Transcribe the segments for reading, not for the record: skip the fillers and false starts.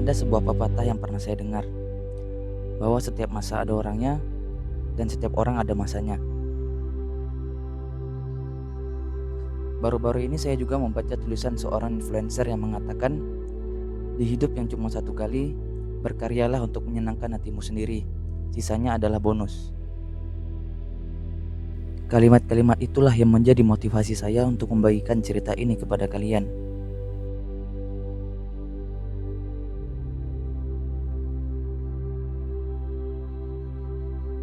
Ada sebuah pepatah yang pernah saya dengar, bahwa setiap masa ada orangnya dan setiap orang ada masanya. Baru-baru ini saya juga membaca tulisan seorang influencer yang mengatakan, di hidup yang cuma satu kali, berkaryalah untuk menyenangkan hatimu sendiri, sisanya adalah bonus. Kalimat-kalimat itulah yang menjadi motivasi saya untuk membagikan cerita ini kepada kalian.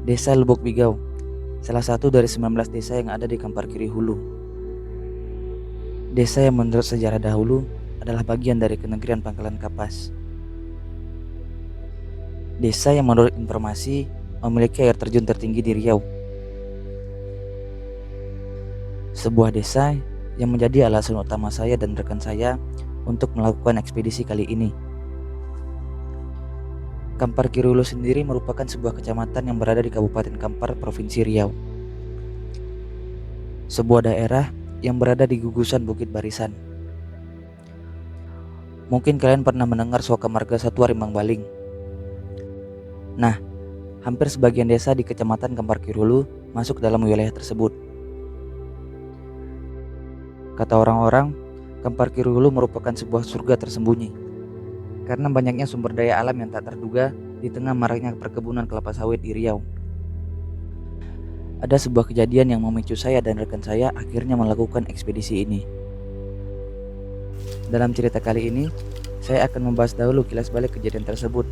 Desa Lubuk Bigau, salah satu dari 19 desa yang ada di Kampar Kiri Hulu. Desa yang menurut sejarah dahulu adalah bagian dari Kenegrian Pangkalan Kapas. Desa yang menurut informasi memiliki air terjun tertinggi di Riau. Sebuah desa yang menjadi alasan utama saya dan rekan saya untuk melakukan ekspedisi kali ini. Kampar Kiri Hulu sendiri merupakan sebuah kecamatan yang berada di Kabupaten Kampar, Provinsi Riau. Sebuah daerah yang berada di gugusan Bukit Barisan. Mungkin kalian pernah mendengar Suaka Marga Satwa Rimbang Baling. Nah, hampir sebagian desa di Kecamatan Kampar Kiri Hulu masuk dalam wilayah tersebut. Kata orang-orang, Kampar Kiri Hulu merupakan sebuah surga tersembunyi karena banyaknya sumber daya alam yang tak terduga di tengah maraknya perkebunan kelapa sawit di Riau. Ada sebuah kejadian yang memicu saya dan rekan saya akhirnya melakukan ekspedisi ini. Dalam cerita kali ini, saya akan membahas dahulu kilas balik kejadian tersebut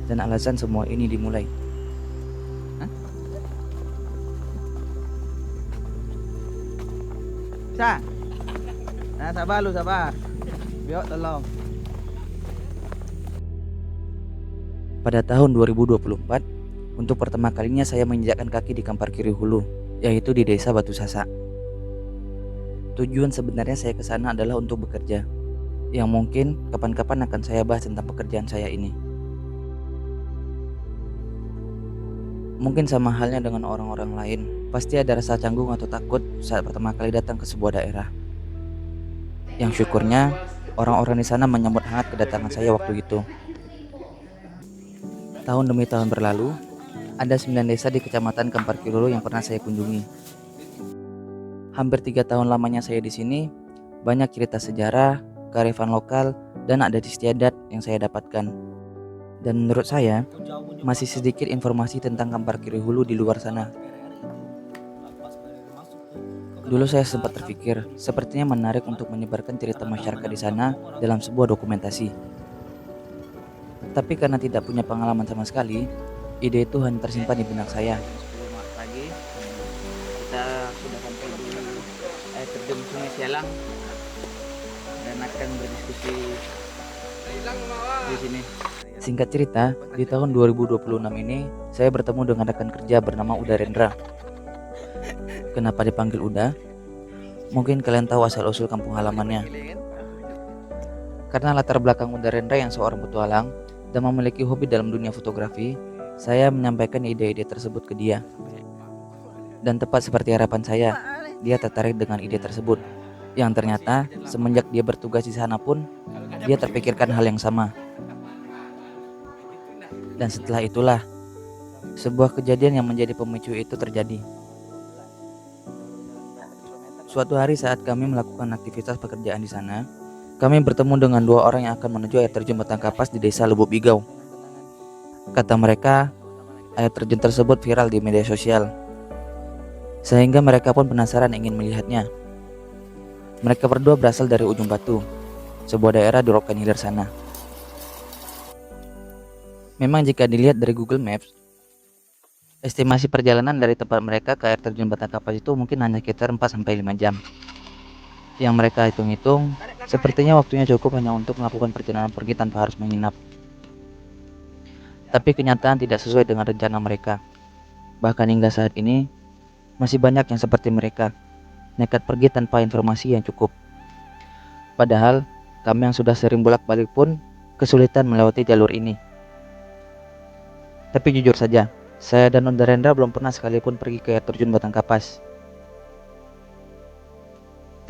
dan alasan semua ini dimulai. Sa. Nah, sabar lu, sabar. Biok tolong. Pada tahun 2024, untuk pertama kalinya saya menginjakkan kaki di Kampar Kiri Hulu, yaitu di Desa Batu Sasa. Tujuan sebenarnya saya ke sana adalah untuk bekerja, yang mungkin kapan-kapan akan saya bahas tentang pekerjaan saya ini. Mungkin sama halnya dengan orang-orang lain, pasti ada rasa canggung atau takut saat pertama kali datang ke sebuah daerah. Yang syukurnya, orang-orang di sana menyambut hangat kedatangan saya waktu itu. Tahun demi tahun berlalu, ada 9 desa di Kecamatan Kampar Kiri Hulu yang pernah saya kunjungi. Hampir 3 tahun lamanya saya di sini, banyak cerita sejarah, kearifan lokal, dan adat istiadat yang saya dapatkan. Dan menurut saya, masih sedikit informasi tentang Kampar Kiri Hulu di luar sana. Dulu saya sempat terpikir, sepertinya menarik untuk menyebarkan cerita masyarakat di sana dalam sebuah dokumentasi. Tapi karena tidak punya pengalaman sama sekali, ide itu hanya tersimpan di benak saya. 10 pagi kita sudah sampai di air terjun Sungai Sialang dan akan berdiskusi di sini. Singkat cerita, di tahun 2026 ini, saya bertemu dengan rekan kerja bernama Uda Rendra. Kenapa dipanggil Uda? Mungkin kalian tahu asal-usul kampung halamannya. Karena latar belakang Uda Rendra yang seorang petualang dan memiliki hobi dalam dunia fotografi, saya menyampaikan ide-ide tersebut ke dia. Dan tepat seperti harapan saya, dia tertarik dengan ide tersebut. Yang ternyata, semenjak dia bertugas di sana pun, dia terpikirkan hal yang sama. Dan setelah itulah, sebuah kejadian yang menjadi pemicu itu terjadi. Suatu hari saat kami melakukan aktivitas pekerjaan di sana, kami bertemu dengan 2 orang yang akan menuju air terjun Batang Kapas di Desa Lubuk Bigau. Kata mereka, air terjun tersebut viral di media sosial, sehingga mereka pun penasaran ingin melihatnya. Mereka berdua berasal dari Ujung Batu, sebuah daerah di Rokan Hilir sana. Memang jika dilihat dari Google Maps, estimasi perjalanan dari tempat mereka ke air terjun Batang Kapas itu mungkin hanya sekitar 4-5 jam. Yang mereka hitung-hitung, sepertinya waktunya cukup hanya untuk melakukan perjalanan pergi tanpa harus menginap. Tapi kenyataan tidak sesuai dengan rencana mereka. Bahkan hingga saat ini, masih banyak yang seperti mereka, nekat pergi tanpa informasi yang cukup. Padahal, kami yang sudah sering bolak-balik pun kesulitan melewati jalur ini. Tapi jujur saja, saya dan Uda Rendra belum pernah sekalipun pergi ke air terjun Batang Kapas.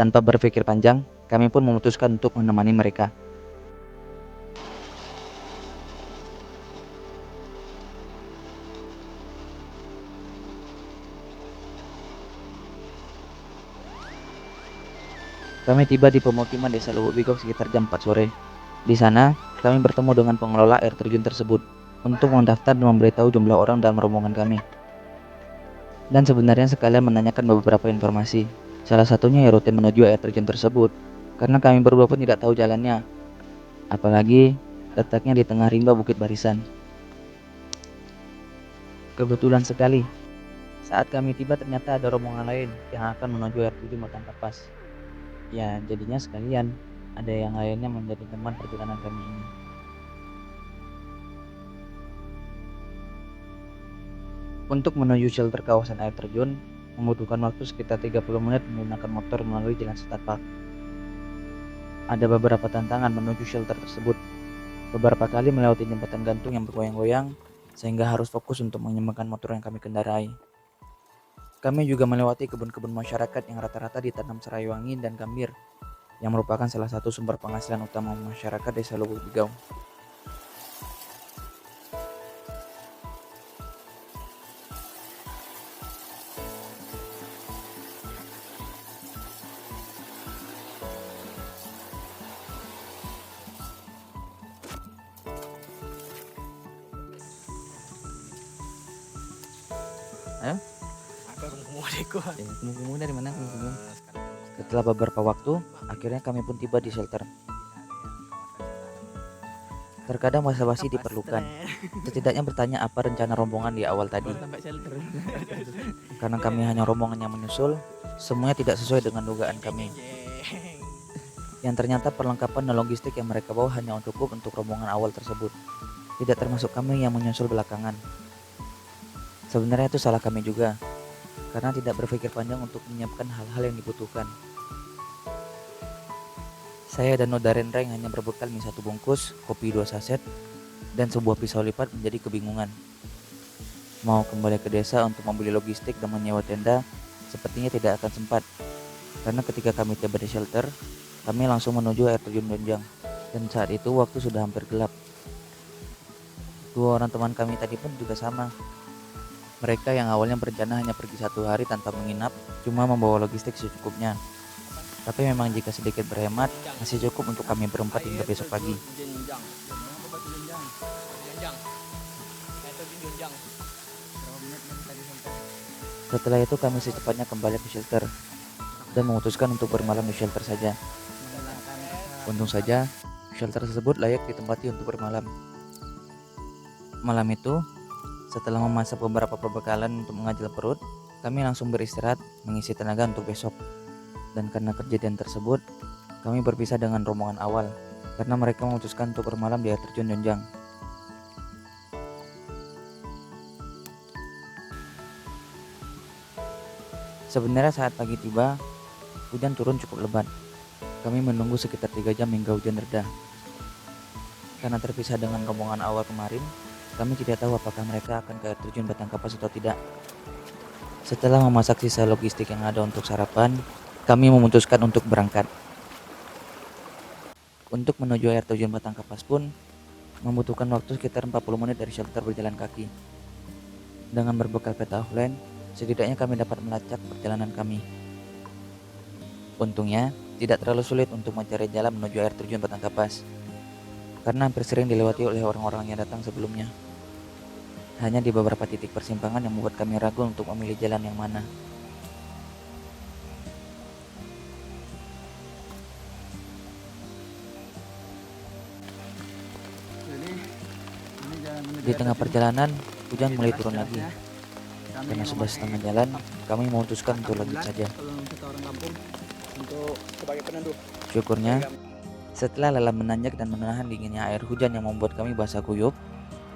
Tanpa berpikir panjang, kami pun memutuskan untuk menemani mereka. Kami tiba di pemukiman desa Lubuk Bigau sekitar jam 4 sore. Di sana, kami bertemu dengan pengelola air terjun tersebut untuk mendaftar dan memberitahu jumlah orang dalam rombongan kami. Dan sebenarnya sekalian menanyakan beberapa informasi. Salah satunya ya rute menuju air terjun tersebut, karena kami berdua pun tidak tahu jalannya. Apalagi letaknya di tengah rimba bukit barisan. Kebetulan sekali, saat kami tiba ternyata ada rombongan lain yang akan menuju air terjun Batang Kapas. Ya, jadinya sekalian ada yang lainnya menjadi teman perjalanan kami ini. Untuk menuju shelter kawasan air terjun, membutuhkan waktu sekitar 30 menit menggunakan motor melalui jalan setapak. Ada beberapa tantangan menuju shelter tersebut. Beberapa kali melewati jembatan gantung yang bergoyang-goyang, sehingga harus fokus untuk menyemangatkan motor yang kami kendarai. Kami juga melewati kebun-kebun masyarakat yang rata-rata ditanam serai wangi dan gambir, yang merupakan salah satu sumber penghasilan utama masyarakat desa Lubuk Bigau. Ayo, kumukumu dari mana kumukumu? Setelah beberapa waktu, akhirnya kami pun tiba di shelter. Terkadang basa-basi diperlukan. Setidaknya bertanya apa rencana rombongan di awal tadi. Karena kami hanya rombongan yang menyusul, semuanya tidak sesuai dengan dugaan kami. Yang ternyata perlengkapan dan logistik yang mereka bawa hanya cukup untuk rombongan awal tersebut. Tidak termasuk kami yang menyusul belakangan. Sebenarnya itu salah kami juga, karena tidak berpikir panjang untuk menyiapkan hal-hal yang dibutuhkan. Saya dan Nodarendra yang hanya berbekal mie 1 bungkus, kopi 2 saset, dan sebuah pisau lipat menjadi kebingungan. Mau kembali ke desa untuk membeli logistik dan menyewa tenda, sepertinya tidak akan sempat. Karena ketika kami tiba di shelter, kami langsung menuju air terjun Donjang, dan saat itu waktu sudah hampir gelap. Dua orang teman kami tadi pun juga sama. Mereka yang awalnya berencana hanya pergi 1 hari tanpa menginap, cuma membawa logistik secukupnya. Tapi memang jika sedikit berhemat, masih cukup untuk kami berempat hingga besok pagi. Setelah itu kami secepatnya kembali ke shelter dan memutuskan untuk bermalam di shelter saja. Untung saja, shelter tersebut layak ditempati untuk bermalam. Malam itu, setelah memasak beberapa perbekalan untuk mengajal perut, kami langsung beristirahat mengisi tenaga untuk besok. Dan karena kejadian tersebut, kami berpisah dengan rombongan awal karena mereka memutuskan untuk bermalam di air terjun Donjang. Sebenarnya saat pagi tiba, hujan turun cukup lebat. Kami menunggu sekitar 3 jam hingga hujan reda. Karena terpisah dengan rombongan awal kemarin, kami tidak tahu apakah mereka akan ke air terjun Batang Kapas atau tidak. Setelah memasak sisa logistik yang ada untuk sarapan, kami memutuskan untuk berangkat. Untuk menuju air terjun Batang Kapas pun membutuhkan waktu sekitar 40 menit dari shelter berjalan kaki. Dengan berbekal peta offline, setidaknya kami dapat melacak perjalanan kami. Untungnya, tidak terlalu sulit untuk mencari jalan menuju air terjun Batang Kapas, karena hampir sering dilewati oleh orang-orang yang datang sebelumnya. Hanya di beberapa titik persimpangan yang membuat kami ragu untuk memilih jalan yang mana. Di tengah perjalanan, hujan mulai turun lagi. Karena sudah setengah jalan, kami memutuskan untuk lanjut saja. Syukurnya, setelah lelah menanjak dan menahan dinginnya air hujan yang membuat kami basah kuyup,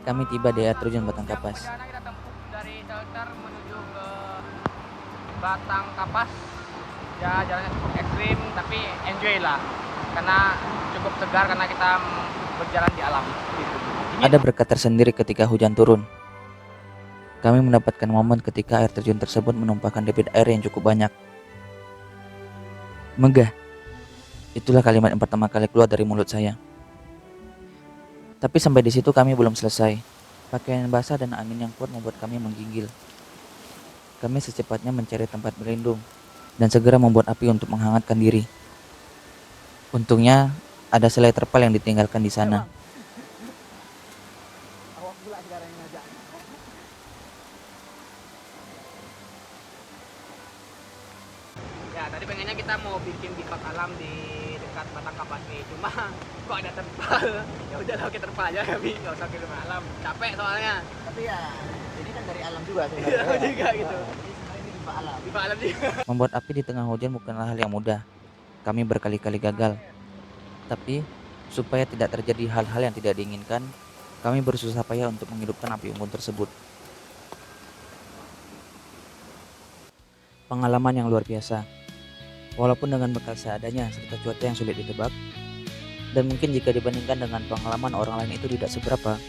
kami tiba di air terjun Batang Kapas. Kita tempuh dari shelter menuju ke Batang Kapas. Ya, jalannya cukup ekstrim tapi enjoy lah. Karena cukup segar karena kita berjalan di alam. Ada berkat tersendiri ketika hujan turun. Kami mendapatkan momen ketika air terjun tersebut menumpahkan debit air yang cukup banyak. Megah. Itulah kalimat yang pertama kali keluar dari mulut saya. Tapi sampai di situ kami belum selesai. Pakaian basah dan angin yang kuat membuat kami menggigil. Kami secepatnya mencari tempat berlindung dan segera membuat api untuk menghangatkan diri. Untungnya ada selai terpal yang ditinggalkan di sana. Awak pula sekarang yang ngajak. Ya tadi pengennya kita mau bikin bivak alam di dekat Batang Kapas nih, cuma kok ada terpal. Ya udah lah, oke terpal aja kami, nggak usah kirim alam. Capek soalnya. Tapi ya ini kan dari alam juga Iya sebenarnya. juga gitu. Jadi sebenarnya ini bifak alam. Bivak alam juga. Membuat api di tengah hujan bukanlah hal yang mudah. Kami berkali-kali gagal. Tapi, supaya tidak terjadi hal-hal yang tidak diinginkan, kami bersusah payah untuk menghidupkan api unggun tersebut. Pengalaman yang luar biasa. Walaupun dengan bekal seadanya serta cuaca yang sulit ditebak, dan mungkin jika dibandingkan dengan pengalaman orang lain itu tidak seberapa,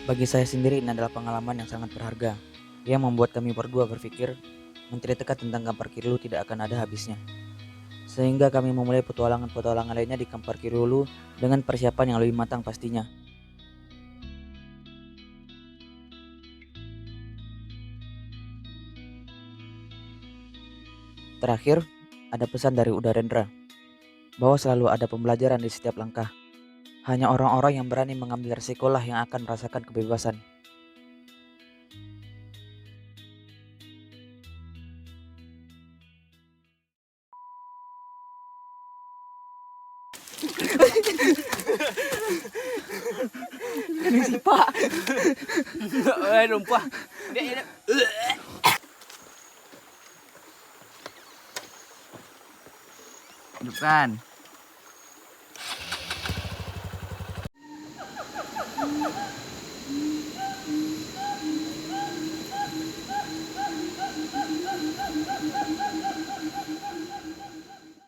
bagi saya sendiri ini adalah pengalaman yang sangat berharga, yang membuat kami berdua berpikir menceritakan tentang Kampar Kirulu tidak akan ada habisnya. Sehingga kami memulai petualangan-petualangan lainnya di Kampar Kirulu dengan persiapan yang lebih matang pastinya. Terakhir, ada pesan dari Udarendra, bahwa selalu ada pembelajaran di setiap langkah. Hanya orang-orang yang berani mengambil resikolah yang akan merasakan kebebasan. Ini sih Pak. Lumpah. Dia Hidupkan.